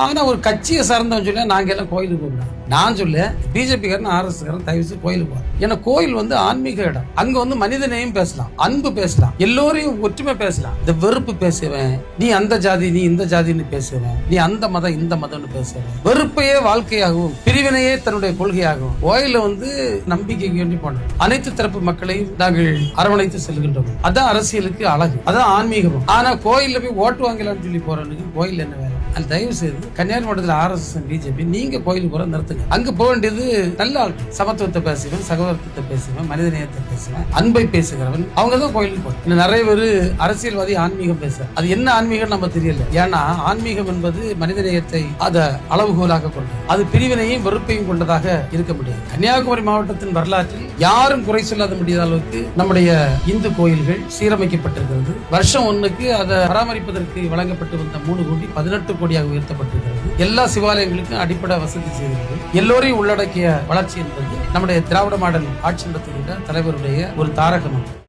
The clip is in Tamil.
ஆனா ஒரு கட்சியை சார்ந்தவன் சொல்ல நாங்க எல்லாம் கோயிலுக்கு போகணும். நான் சொல்ல பிஜேபி காரன் RS காரன் தயவுசெய்து கோயிலுக்கு போறோம். ஏன்னா கோயில் வந்து ஆன்மீக இடம். அங்க வந்து மனிதனையும் பேசலாம், அன்பு பேசலாம், எல்லோரையும் ஒற்றுமை பேசலாம். இந்த வெறுப்பு பேசுவேன், நீ அந்த ஜாதி நீ இந்த ஜாதின்னு பேசுவேன், நீ அந்த மதம் இந்த மதம்னு பேசுவேன், வெறுப்பையே வாழ்க்கையாகவும் பிரிவினையே தன்னுடைய கொள்கையாகவும் கோயில வந்து நம்பிக்கைக்கு வேண்டி போனோம். அனைத்து தரப்பு மக்களையும் நாங்கள் அரவணைத்து செல்கின்றோம். அதான் அரசியலுக்கு அழகு, அதான் ஆன்மீகம். ஆனா கோயில்ல போய் ஓட்டு வாங்கலாம்னு சொல்லி போறவனுக்கு கோயில் என்ன வேலை? அது தயவு செய்து கன்னியாகுமரி மாவட்டத்தில் RS பிஜேபி நீங்க கோயிலுக்கு போற நிறுத்துங்க. அங்க போக வேண்டியது நல்ல சமத்துவத்தை பேசுவேன், சகோதரத்தை பேசுவேன், மனிதநேயத்தை பேசுவேன், அன்பை பேசுகிறவன் அவங்க தான் கோயிலுக்கு போறோம். நிறைய பேர் அரசியல்வாதி ஆன்மீகம் பேச அது என்ன ஆன்மீகம் நம்ம தெரியல. ஏன்னா ஆன்மீகம் என்பது மனிதநேயத்தை அத அளவுகோலாக கொண்டது. அது பிரிவினையும் வெறுப்பையும் கொண்டதாக இருக்க முடியாது. கன்னியாகுமரி மாவட்டத்தின் வரலாற்றில் யாரும் குறை சொல்லாத முடியாத அளவுக்கு நம்முடைய இந்து கோயில்கள் சீரமைக்கப்பட்டிருக்கிறது. வருஷம் ஒண்ணுக்கு அதை பராமரிப்பதற்கு வழங்கப்பட்டு வந்த 3 கோடி 18 கோடியாக உயர்த்தப்பட்டிருக்கிறது. எல்லா சிவாலயங்களுக்கும் அடிப்படை வசதி செய்திருக்கிறது. எல்லோரையும் உள்ளடக்கிய வளர்ச்சி என்பது நம்முடைய திராவிட மாடல் ஆட்சி நடத்துகின்ற தலைவருடைய ஒரு தாரக மந்திரம்.